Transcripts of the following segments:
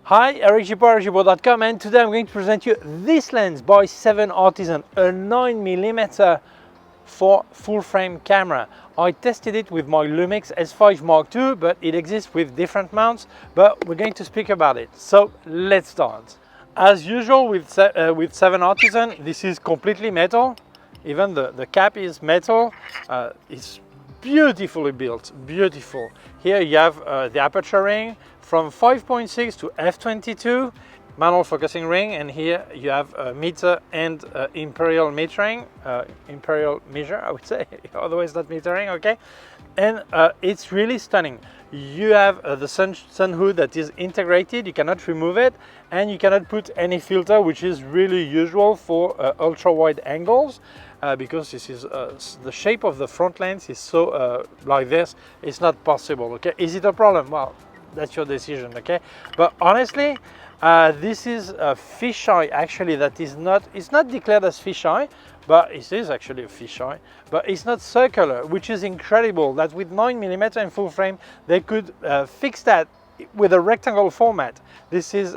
Hi, Eric Gipo, ericgipo.com, and today I'm going to present you this lens by 7Artisans, a 9mm for full frame camera. I tested it with my Lumix S5 Mark II, but it exists with different mounts, but we're going to speak about it. So let's start. As usual with 7Artisans, this is completely metal. Even the cap is metal. It's beautifully built, beautiful. Here you have the aperture ring from 5.6 to f22, manual focusing ring, and here you have meter and imperial metering, imperial measure, I would say, otherwise not metering, okay? And it's really stunning. You have the sun hood that is integrated, you cannot remove it, and you cannot put any filter, which is really usual for ultra wide angles. Because this is the shape of the front lens is so like this, it's not possible. Okay, is it a problem? Well, that's your decision. Okay, but honestly, this is a fisheye. Actually, that is not. It's not declared as fisheye, but it is actually a fisheye. But it's not circular, which is incredible. That with 9mm in full frame, they could fix that with a rectangle format. This is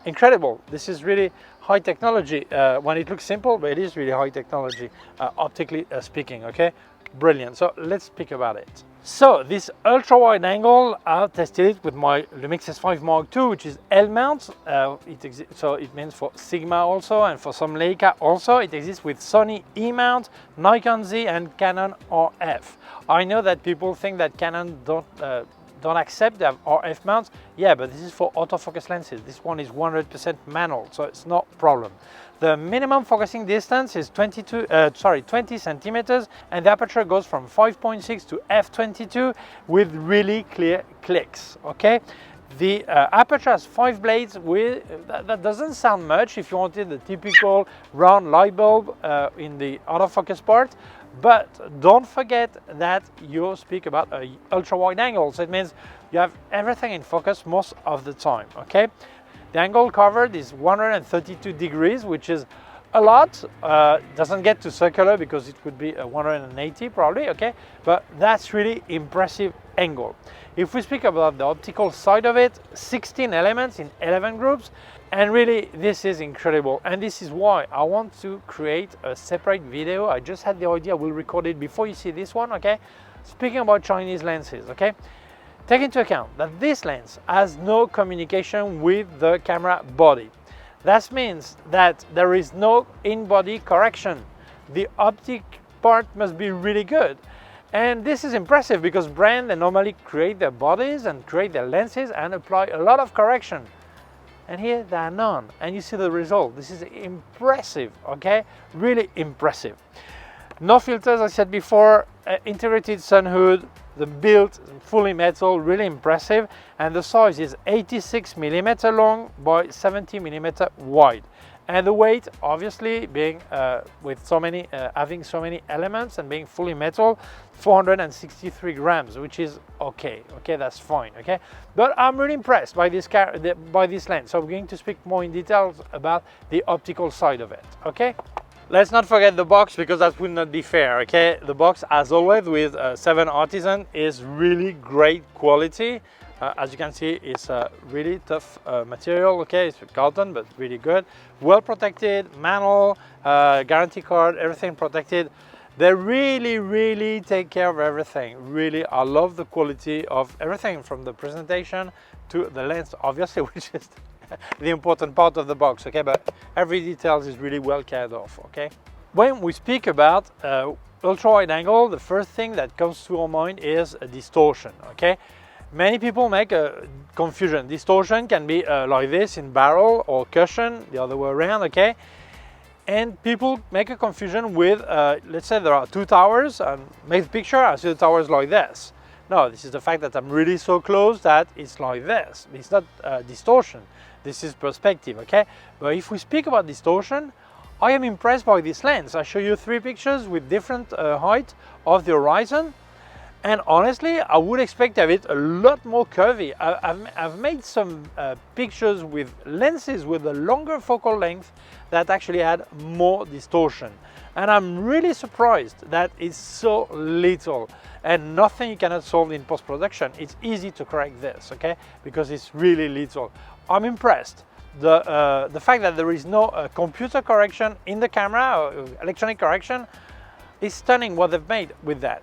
incredible. This is really high technology when it looks simple, but it is really high technology, optically speaking. Okay, brilliant. So let's speak about it. So this ultra wide angle, I tested it with my Lumix S5 Mark II, which is L mount. So it means for Sigma also, and for some Leica also. It exists with Sony E mount, Nikon Z, and Canon RF. I know that people think that Canon don't accept they have RF mounts. Yeah, but this is for autofocus lenses. This one is 100% manual, so it's not a problem. The minimum focusing distance is 20 centimeters, and the aperture goes from 5.6 to f22 with really clear clicks. Okay, the aperture has 5 blades. With that doesn't sound much if you wanted the typical round light bulb in the autofocus part. But don't forget that you speak about an ultra wide angle, so it means you have everything in focus most of the time. Okay, the angle covered is 132 degrees, which is a lot. Doesn't get to circular because it would be 180 probably. Okay, but that's really impressive angle. If we speak about the optical side of it, 16 elements in 11 groups. And really, this is incredible, and this is why I want to create a separate video. I just had the idea, we'll record it before you see this one, okay? Speaking about Chinese lenses, okay? Take into account that this lens has no communication with the camera body. That means that there is no in-body correction. The optic part must be really good. And this is impressive because brands, they normally create their bodies and create their lenses and apply a lot of correction. And here there are none, and you see the result. This is impressive, okay? Really impressive. No filters, I said before, integrated sun hood, the build fully metal, really impressive, and the size is 86mm long by 70mm wide. And the weight, obviously, being with so many, having so many elements and being fully metal, 463 grams, which is okay. Okay, that's fine. Okay, but I'm really impressed by this lens. So I'm going to speak more in details about the optical side of it. Okay. Let's not forget the box, because that would not be fair. Okay, the box, as always with 7Artisans, is really great quality. As you can see, it's a really tough material. Okay, it's cotton, but really good, well protected, manual, guarantee card, everything protected. They really take care of everything. Really, I love the quality of everything, from the presentation to the lens, obviously, which is the important part of the box. Okay, but every detail is really well cared of. Okay, when we speak about ultra wide angle, the first thing that comes to our mind is a distortion. Okay, many people make a confusion. Distortion can be like this in barrel, or cushion the other way around. Okay, and people make a confusion with let's say there are two towers, and make the picture, I see the towers like this. No, this is the fact that I'm really so close that it's like this. It's not distortion. This is perspective. Okay, but if we speak about distortion, I am impressed by this lens. I show you 3 pictures with different height of the horizon. And honestly, I would expect to have it a lot more curvy. I've made some pictures with lenses with a longer focal length that actually had more distortion. And I'm really surprised that it's so little. and nothing you cannot solve in post-production. It's easy to correct this, okay, because it's really little. I'm impressed. The fact that there is no computer correction in the camera, or electronic correction, is stunning what they've made with that.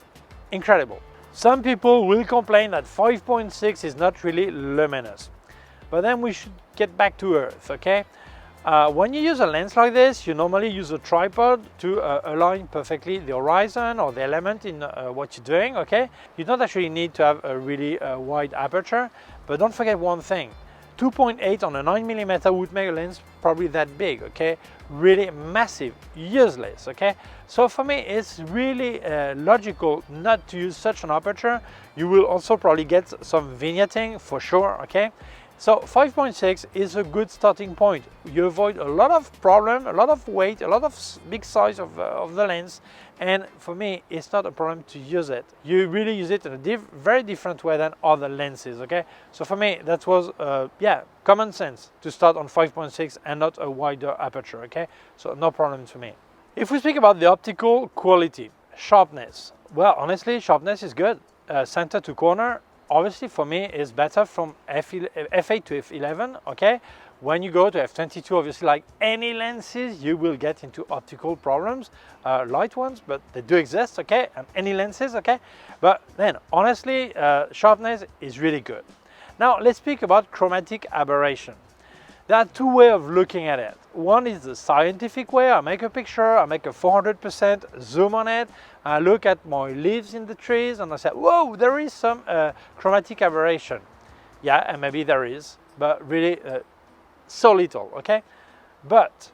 Incredible. Some people will complain that 5.6 is not really luminous, but then we should get back to earth, okay? When you use a lens like this, you normally use a tripod to align perfectly the horizon or the element in what you're doing, okay? You don't actually need to have a really wide aperture, but don't forget one thing. 2.8 on a 9mm would make a lens probably that big, okay? Really massive, useless, okay? So for me, it's really logical not to use such an aperture. You will also probably get some vignetting for sure, okay? So 5.6 is a good starting point. You avoid a lot of problem, a lot of weight, a lot of big size of the lens, and for me, it's not a problem to use it. You really use it in a very different way than other lenses, okay? So for me, that was, yeah, common sense to start on 5.6 and not a wider aperture, okay? So no problem to me. If we speak about the optical quality, sharpness, well, honestly, sharpness is good. Center to corner, obviously for me is better from f8 to f11, okay? When you go to f22, obviously like any lenses, you will get into optical problems, light ones, but they do exist, okay? And any lenses, okay? But then honestly, sharpness is really good. Now let's speak about chromatic aberration. There are two ways of looking at it. One is the scientific way. I make a picture, I make a 400% zoom on it, I look at my leaves in the trees and I say, whoa, there is some chromatic aberration. Yeah, and maybe there is, but really so little, okay? But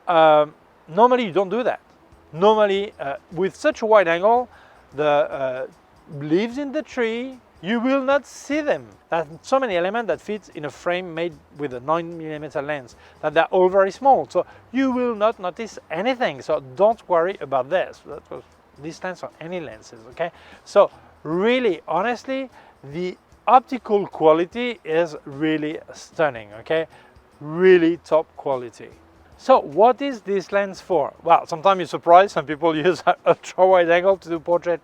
normally you don't do that. Normally, with such a wide angle, the leaves in the tree, you will not see them. There are so many elements that fit in a frame made with a 9mm lens that they're all very small, so you will not notice anything. So don't worry about this. That was this lens or any lenses, okay? So really, honestly, the optical quality is really stunning, okay? Really top quality. So what is this lens for? Well, sometimes you're surprised. Some people use ultra wide angle to do portrait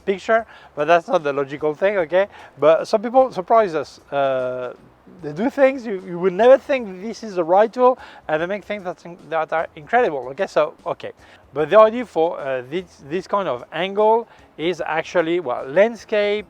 picture, but that's not the logical thing, okay? But some people surprise us. They do things you would never think this is the right tool, and they make things that are incredible, okay? So, okay. But the idea for this kind of angle is actually, well, landscape,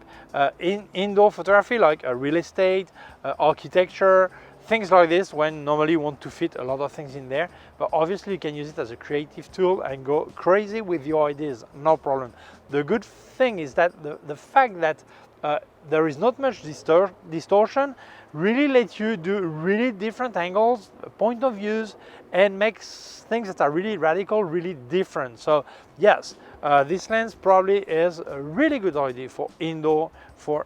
indoor photography, like real estate, architecture, things like this, when normally you want to fit a lot of things in there. But obviously you can use it as a creative tool and go crazy with your ideas, no problem. The good thing is that the fact that there is not much distortion really lets you do really different angles, point of views, and makes things that are really radical, really different. So yes, this lens probably is a really good idea for indoor, for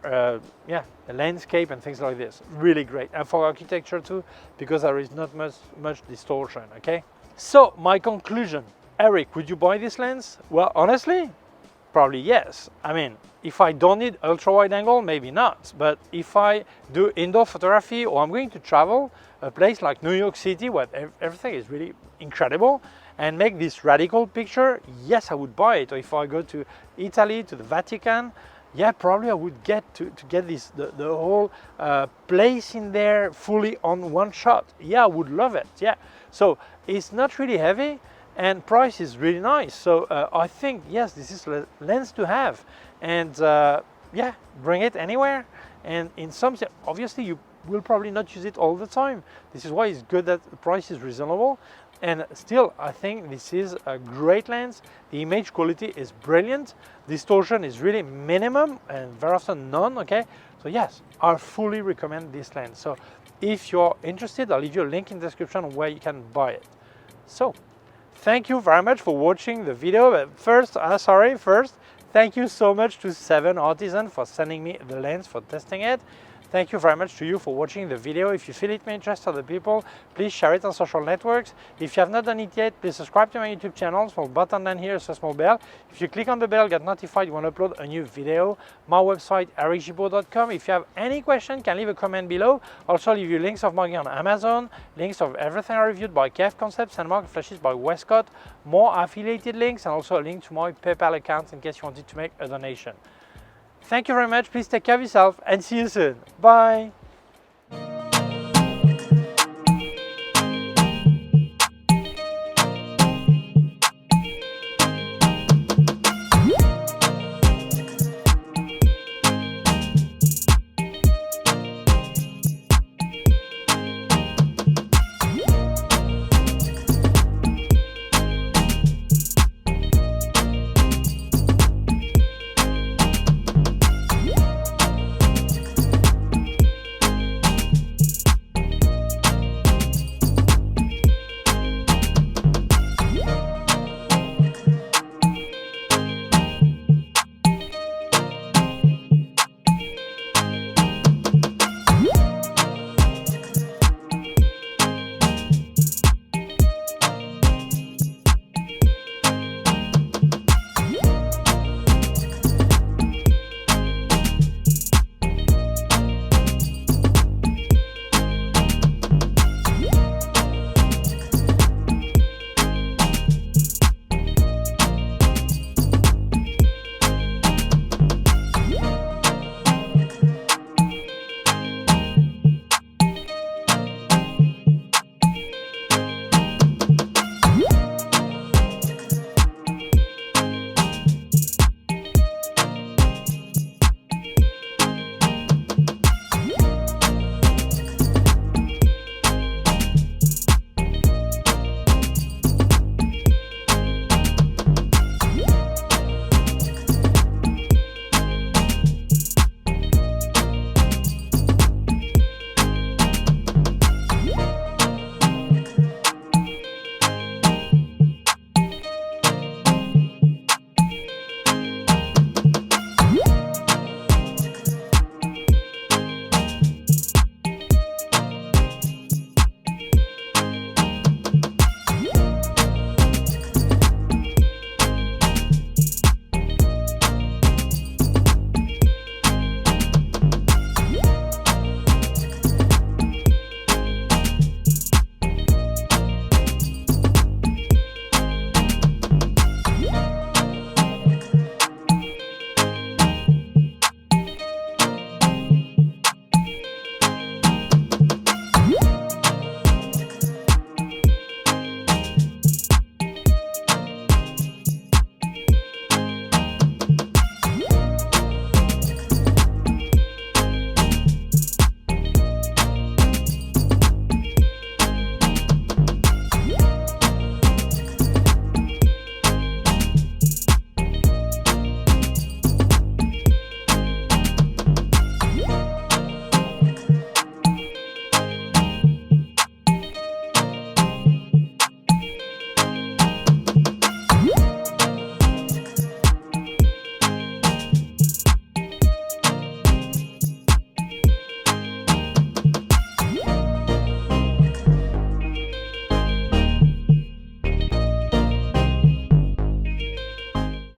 yeah, landscape and things like this. Really great, and for architecture too, because there is not much distortion, okay? So my conclusion, Eric, would you buy this lens? Well, honestly, probably yes. I mean, if I don't need ultra wide angle, maybe not. But if I do indoor photography, or I'm going to travel a place like New York City where everything is really incredible, and make this radical picture, yes, I would buy it. Or if I go to Italy, to the Vatican, yeah, probably I would get to get this the whole place in there fully on one shot. Yeah, I would love it. Yeah, so it's not really heavy, and price is really nice. So I think yes, this is a lens to have, and yeah, bring it anywhere. And in some, obviously you will probably not use it all the time. This is why it's good that the price is reasonable. And still, I think this is a great lens. The image quality is brilliant. Distortion is really minimum and very often none, okay? So yes, I fully recommend this lens. So if you're interested, I'll leave you a link in the description where you can buy it. So thank you very much for watching the video. But first, thank you so much to 7Artisans for sending me the lens for testing it. Thank you very much to you for watching the video. If you feel it may interest other people, please share it on social networks. If you have not done it yet, please subscribe to my YouTube channel. Small button down here is a small bell. If you click on the bell, get notified when I upload a new video. My website, ericgibaud.com. If you have any question, can leave a comment below. Also leave you links of mine on Amazon, links of everything I reviewed by K&F Concept, Sandmarc, Flashes by Westcott, more affiliated links, and also a link to my PayPal account in case you wanted to make a donation. Thank you very much, please take care of yourself and see you soon. Bye!